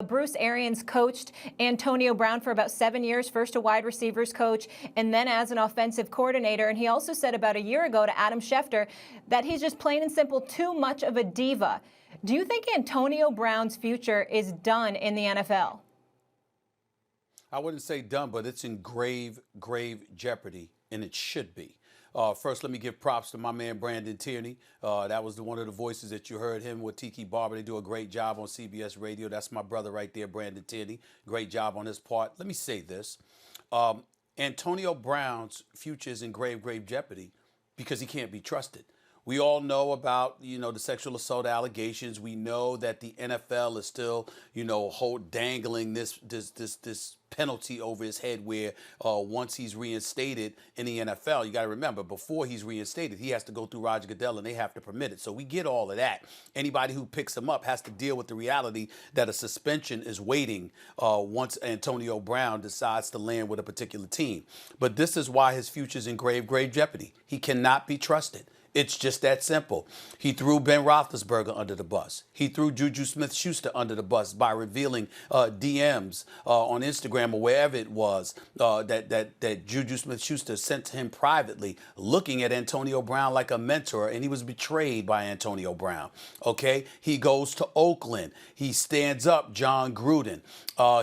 Bruce Arians coached Antonio Brown for about 7 years, first a wide receivers coach and then as an offensive coordinator. And he also said about a year ago to Adam Schefter that he's just plain and simple too much of a diva. Do you think Antonio Brown's future is done in the NFL? I wouldn't say done, but it's in grave jeopardy, and it should be. First, let me give props to my man Brandon Tierney. That was one of the voices that you heard, him with Tiki Barber. They do a great job on CBS Radio. That's my brother right there, Brandon Tierney. Great job on his part. Let me say this. Antonio Brown's future is in grave jeopardy because he can't be trusted. We all know about, the sexual assault allegations. We know that the NFL is still, dangling this penalty over his head where once he's reinstated in the NFL, you got to remember, before he's reinstated, he has to go through Roger Goodell and they have to permit it. So we get all of that. Anybody who picks him up has to deal with the reality that a suspension is waiting once Antonio Brown decides to land with a particular team. But this is why his future is in grave jeopardy. He cannot be trusted. It's just that simple. He threw Ben Roethlisberger under the bus. He threw Juju Smith-Schuster under the bus by revealing DMs on Instagram or wherever it was that Juju Smith-Schuster sent to him privately, looking at Antonio Brown like a mentor, and he was betrayed by Antonio Brown. Okay? He goes to Oakland. He stands up John Gruden.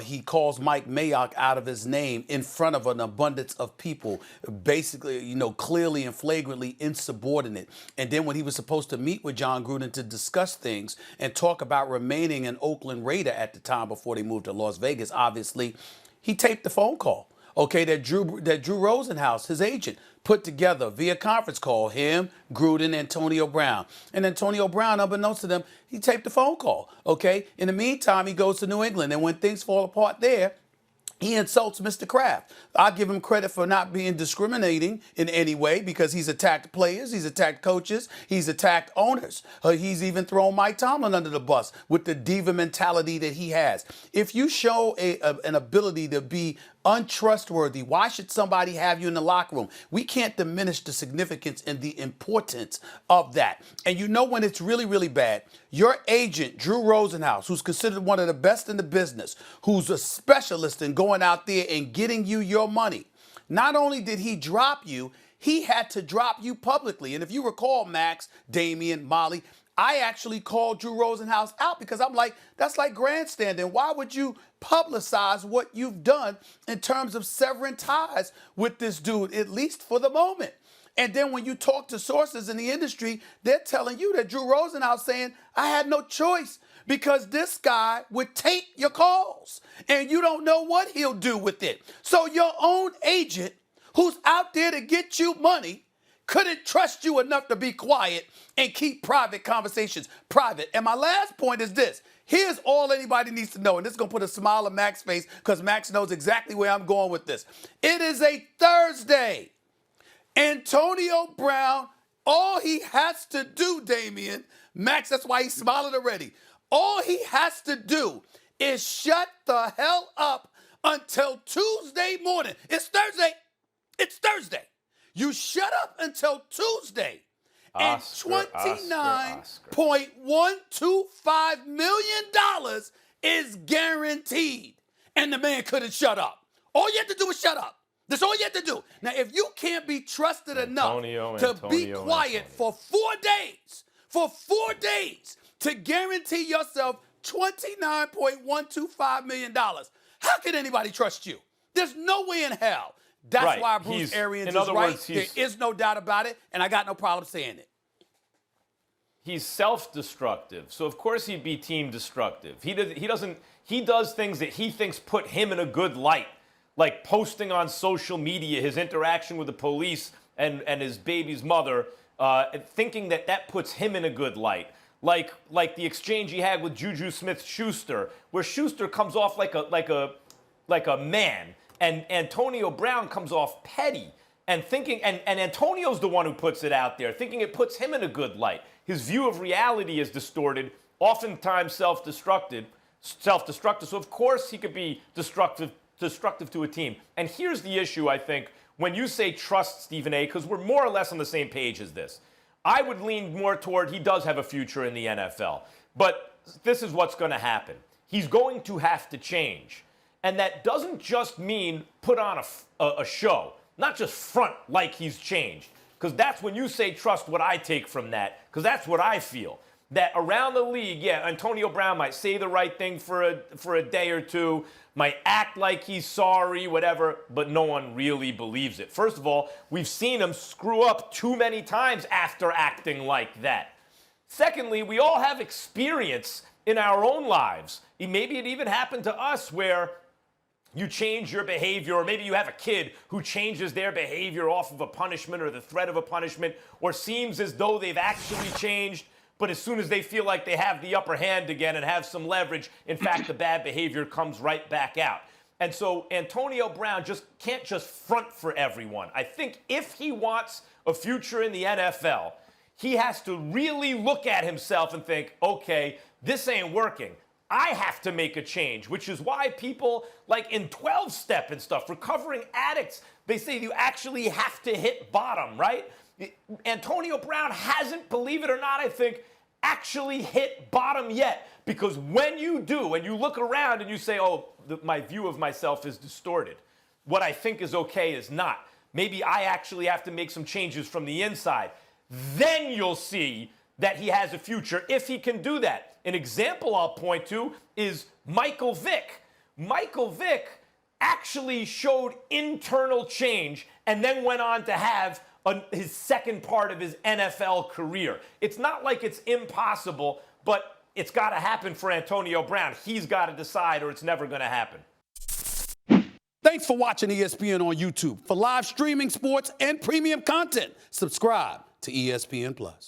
He calls Mike Mayock out of his name in front of an abundance of people, basically, clearly and flagrantly insubordinate. And then when he was supposed to meet with John Gruden to discuss things and talk about remaining an Oakland Raider at the time before they moved to Las Vegas, obviously, he taped the phone call, that Drew Rosenhaus, his agent, put together via conference call, him, Gruden, Antonio Brown. And Antonio Brown, unbeknownst to them, he taped the phone call, In the meantime, he goes to New England, and when things fall apart there, he insults Mr. Kraft. I give him credit for not being discriminating in any way because he's attacked players, he's attacked coaches, he's attacked owners. He's even thrown Mike Tomlin under the bus with the diva mentality that he has. If you show an ability to be untrustworthy, why should somebody have you in the locker room? We can't diminish the significance and the importance of that. And when it's really bad, your agent, Drew Rosenhaus, who's considered one of the best in the business, who's a specialist in going out there and getting you your money, not only did he drop you, he had to drop you publicly. And if you recall, Max, Damian, Molly, I actually called Drew Rosenhaus out because I'm like, that's like grandstanding. Why would you publicize what you've done in terms of severing ties with this dude, at least for the moment? And then when you talk to sources in the industry, they're telling you that Drew Rosenhaus saying, I had no choice because this guy would tape your calls and you don't know what he'll do with it. So your own agent who's out there to get you money couldn't trust you enough to be quiet and keep private conversations private. And my last point is this. Here's all anybody needs to know, and this is going to put a smile on Max's face because Max knows exactly where I'm going with this. It is a Thursday. Antonio Brown, all he has to do, Damian, Max, that's why he's smiling already. All he has to do is shut the hell up until Tuesday morning. It's Thursday. It's Thursday. You shut up until Tuesday, and $29.125 million is guaranteed. And the man couldn't shut up. All you have to do is shut up. That's all you have to do. Now, if you can't be trusted enough to be quiet for 4 days to guarantee yourself $29.125 million, how can anybody trust you? There's no way in hell. That's why Bruce Arians is right. There is no doubt about it, and I got no problem saying it. He's self-destructive, so of course he'd be team destructive. He does things that he thinks put him in a good light, like posting on social media his interaction with the police and his baby's mother, thinking that puts him in a good light. Like the exchange he had with Juju Smith-Schuster, where Schuster comes off like a man. And Antonio Brown comes off petty and thinking, and Antonio's the one who puts it out there, thinking it puts him in a good light. His view of reality is distorted, oftentimes self-destructive. So of course he could be destructive to a team. And here's the issue, I think, when you say trust Stephen A., because we're more or less on the same page as this. I would lean more toward he does have a future in the NFL. But this is what's going to happen. he's going to have to change. And that doesn't just mean put on a show, not just front like he's changed. Because that's when you say trust what I take from that, because that's what I feel. That around the league, yeah, Antonio Brown might say the right thing for a day or two, might act like he's sorry, whatever, but no one really believes it. First of all, we've seen him screw up too many times after acting like that. Secondly, we all have experience in our own lives. Maybe it even happened to us where you change your behavior, or maybe you have a kid who changes their behavior off of a punishment or the threat of a punishment, or seems as though they've actually changed, but as soon as they feel like they have the upper hand again and have some leverage, in fact, the bad behavior comes right back out. And so Antonio Brown just can't just front for everyone. I think if he wants a future in the NFL, he has to really look at himself and think, okay, this ain't working. I have to make a change, which is why people like in 12-step and stuff, recovering addicts, they say you actually have to hit bottom, right? Antonio Brown hasn't, believe it or not, I think, actually hit bottom yet. Because when you do, and you look around and you say, oh, my view of myself is distorted. What I think is okay is not. Maybe I actually have to make some changes from the inside. Then you'll see that he has a future if he can do that. An example I'll point to is Michael Vick. Michael Vick actually showed internal change and then went on to have his second part of his NFL career. It's not like it's impossible, but it's got to happen for Antonio Brown. He's got to decide, or it's never going to happen. Thanks for watching ESPN on YouTube. For live streaming sports and premium content, subscribe to ESPN+.